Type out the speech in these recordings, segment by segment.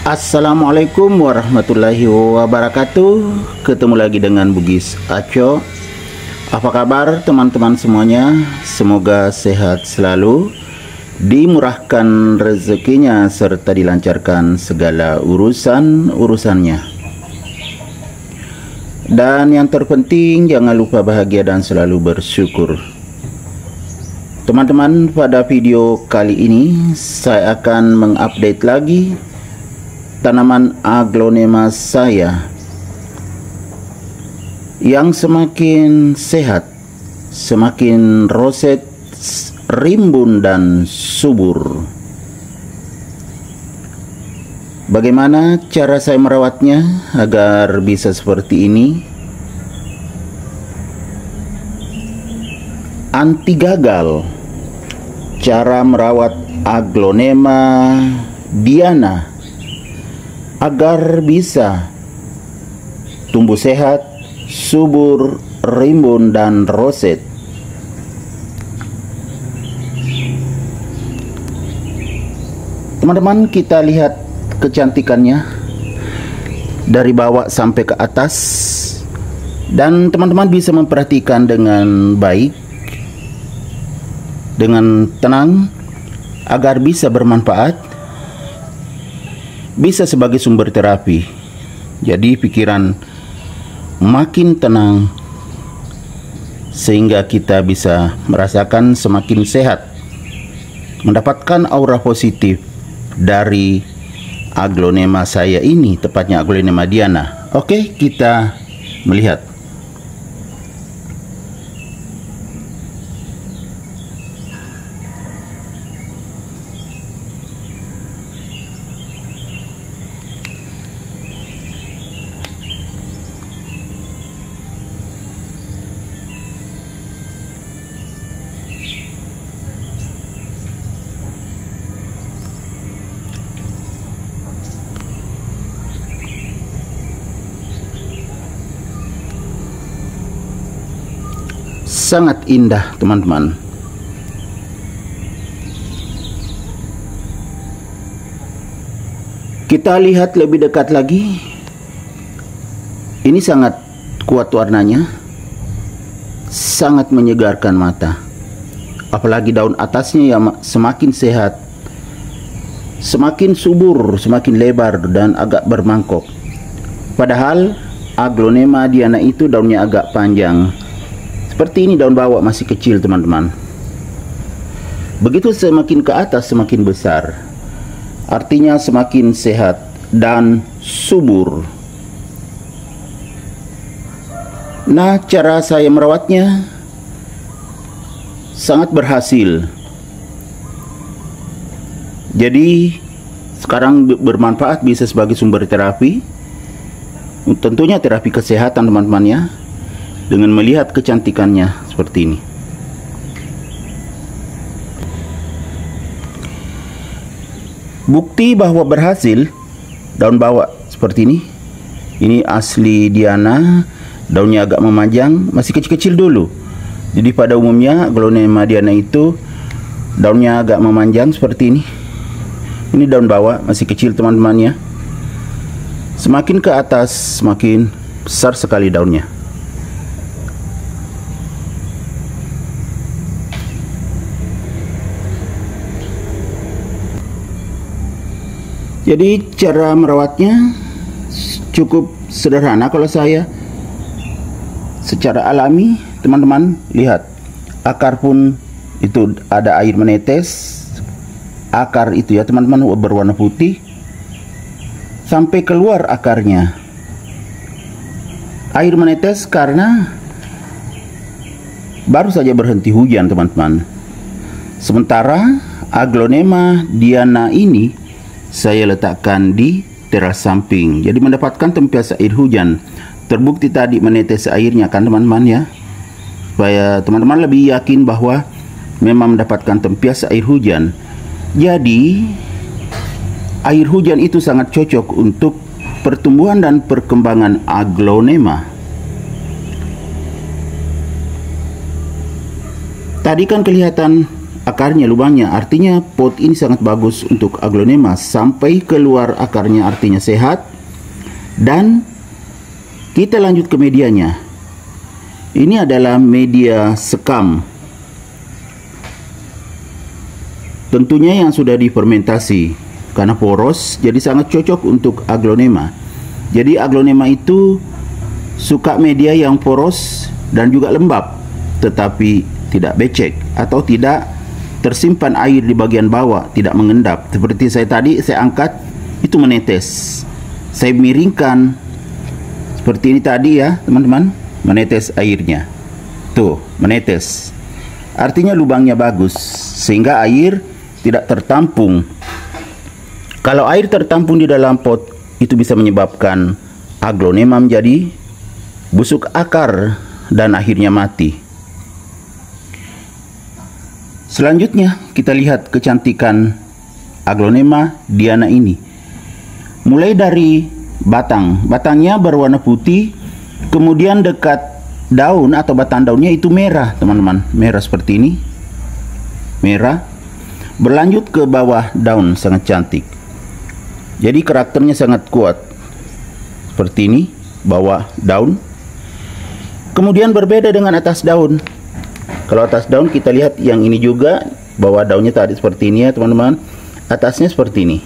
Assalamualaikum warahmatullahi wabarakatuh. Ketemu lagi dengan Bugis Aco. Apa kabar teman-teman semuanya? Semoga sehat selalu, dimurahkan rezekinya, serta dilancarkan segala urusannya. Dan yang terpenting, jangan lupa bahagia dan selalu bersyukur. Teman-teman, pada video kali ini saya akan mengupdate lagi tanaman aglonema saya yang semakin sehat, semakin roset, rimbun dan subur. Bagaimana cara saya merawatnya agar bisa seperti ini? Anti gagal. Cara merawat aglonema Diana agar bisa tumbuh sehat, subur, rimbun, dan roset. Teman-teman, kita lihat kecantikannya dari bawah sampai ke atas, dan teman-teman bisa memperhatikan dengan baik, dengan tenang, agar bisa bermanfaat, bisa sebagai sumber terapi. Jadi pikiran makin tenang sehingga kita bisa merasakan semakin sehat, mendapatkan aura positif dari aglonema saya ini, tepatnya aglonema Diana. Oke, kita melihat. Sangat indah, teman-teman. Kita lihat lebih dekat lagi. Ini sangat kuat warnanya, sangat menyegarkan mata. Apalagi daun atasnya yang semakin sehat, semakin subur, semakin lebar dan agak bermangkok. Padahal aglonema Diana itu daunnya agak panjang. Seperti ini, daun bawah masih kecil, teman-teman. Begitu semakin ke atas semakin besar. Artinya semakin sehat dan subur. Nah, cara saya merawatnya sangat berhasil. Jadi sekarang bermanfaat, bisa sebagai sumber terapi. Tentunya terapi kesehatan, teman-teman ya. Dengan melihat kecantikannya seperti ini. Bukti bahwa berhasil, daun bawah seperti ini. Ini asli Diana, daunnya agak memanjang, masih kecil-kecil dulu. Jadi pada umumnya aglonema Diana itu daunnya agak memanjang seperti ini. Ini daun bawah masih kecil, teman-teman ya. Semakin ke atas semakin besar sekali daunnya. Jadi cara merawatnya cukup sederhana kalau saya. Secara alami, teman-teman lihat, akar pun itu ada air menetes. Akar itu ya teman-teman berwarna putih sampai keluar akarnya. Air menetes karena baru saja berhenti hujan, teman-teman. Sementara aglonema Diana ini saya letakkan di teras samping, jadi mendapatkan tempias air hujan. Terbukti tadi menetes airnya kan, teman-teman ya, supaya teman-teman lebih yakin bahwa memang mendapatkan tempias air hujan. Jadi air hujan itu sangat cocok untuk pertumbuhan dan perkembangan aglonema. Tadi kan kelihatan akarnya, lubangnya, artinya pot ini sangat bagus untuk aglonema. Sampai keluar akarnya artinya sehat. Dan kita lanjut ke medianya. Ini adalah media sekam, tentunya yang sudah difermentasi karena poros, jadi sangat cocok untuk aglonema. Jadi aglonema itu suka media yang poros dan juga lembab, tetapi tidak becek atau tidak tersimpan air di bagian bawah, tidak mengendap. Seperti saya tadi, saya angkat, itu menetes. Saya miringkan, seperti ini tadi ya teman-teman, menetes airnya. Tuh, menetes. Artinya lubangnya bagus, sehingga air tidak tertampung. Kalau air tertampung di dalam pot, itu bisa menyebabkan aglonema menjadi busuk akar dan akhirnya mati. Selanjutnya kita lihat kecantikan aglonema Diana ini. Mulai dari batangnya berwarna putih, kemudian dekat daun atau batang daunnya itu merah teman-teman, merah seperti ini, merah. Berlanjut ke bawah daun sangat cantik. Jadi karakternya sangat kuat, seperti ini, bawah daun. Kemudian berbeda dengan atas daun. Kalau atas daun kita lihat yang ini juga, bawah daunnya tadi seperti ini ya teman-teman, atasnya seperti ini.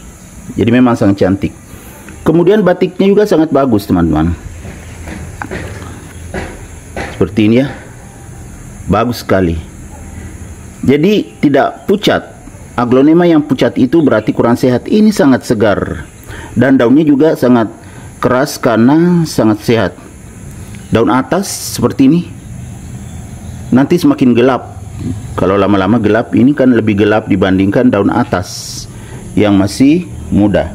Jadi memang sangat cantik. Kemudian batiknya juga sangat bagus teman-teman, seperti ini ya, bagus sekali. Jadi tidak pucat. Aglonema yang pucat itu berarti kurang sehat. Ini sangat segar dan daunnya juga sangat keras karena sangat sehat. Daun atas seperti ini, nanti semakin gelap. Kalau lama-lama gelap, ini kan lebih gelap dibandingkan daun atas yang masih muda.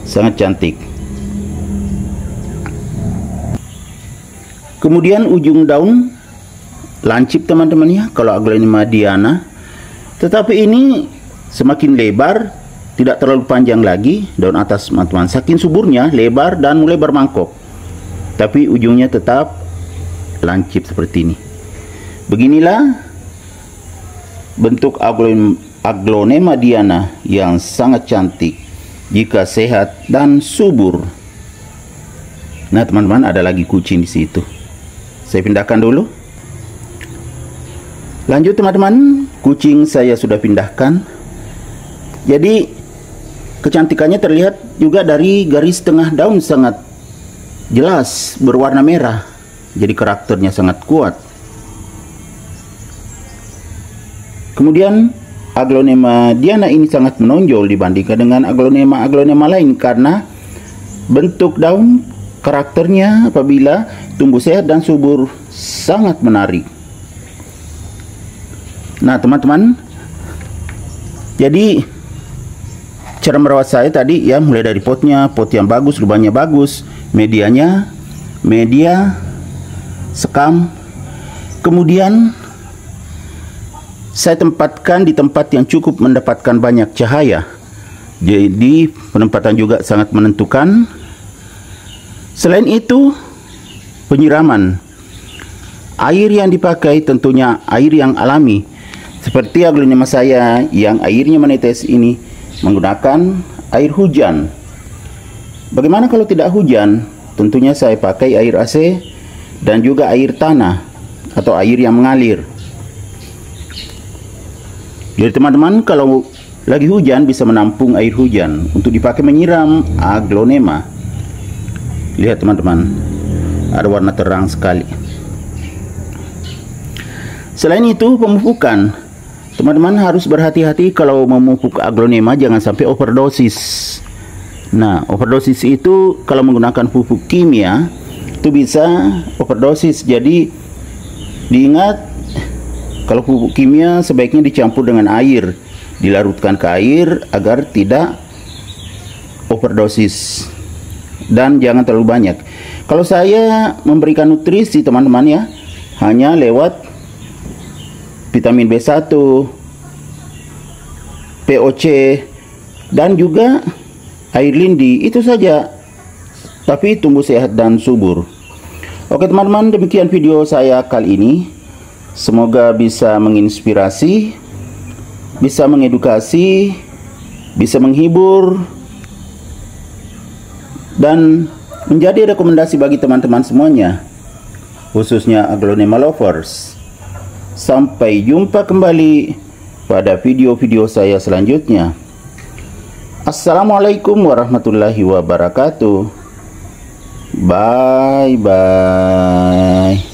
Sangat cantik. Kemudian ujung daun lancip teman-teman ya, kalau aglonema Diana. Tetapi ini semakin lebar, tidak terlalu panjang lagi daun atas teman-teman. Saking suburnya, lebar dan mulai bermangkok. Tapi ujungnya tetap lancip seperti ini. Beginilah bentuk aglonema Diana yang sangat cantik jika sehat dan subur. Nah teman-teman, ada lagi kucing di situ. Saya pindahkan dulu. Lanjut teman-teman, kucing saya sudah pindahkan. Jadi kecantikannya terlihat juga dari garis tengah daun sangat jelas berwarna merah. Jadi karakternya sangat kuat. Kemudian aglonema Diana ini sangat menonjol dibandingkan dengan aglonema lain karena bentuk daun, karakternya apabila tumbuh sehat dan subur sangat menarik. Nah teman-teman, jadi cara merawat saya tadi ya, mulai dari potnya, pot yang bagus, lubangnya bagus, medianya media sekam. Kemudian saya tempatkan di tempat yang cukup mendapatkan banyak cahaya. Jadi penempatan juga sangat menentukan. Selain itu, penyiraman. Air yang dipakai tentunya air yang alami. Seperti aglonema saya yang airnya menetes ini menggunakan air hujan. Bagaimana kalau tidak hujan? Tentunya saya pakai air AC dan juga air tanah atau air yang mengalir. Jadi teman-teman, kalau lagi hujan bisa menampung air hujan untuk dipakai menyiram aglonema. Lihat teman-teman, ada warna terang sekali. Selain itu, pemupukan. Teman-teman harus berhati-hati kalau memupuk aglonema, jangan sampai overdosis. Nah, overdosis itu kalau menggunakan pupuk kimia itu bisa overdosis. Jadi diingat, kalau pupuk kimia sebaiknya dicampur dengan air, dilarutkan ke air agar tidak overdosis. Dan jangan terlalu banyak. Kalau saya memberikan nutrisi teman-teman ya, hanya lewat vitamin B1, POC, dan juga air lindi, itu saja. Tapi tumbuh sehat dan subur. Oke teman-teman, demikian video saya kali ini. Semoga bisa menginspirasi, bisa mengedukasi, bisa menghibur, dan menjadi rekomendasi bagi teman-teman semuanya, khususnya Aglonema lovers. Sampai jumpa kembali pada video-video saya selanjutnya. Assalamualaikum warahmatullahi wabarakatuh. Bye bye.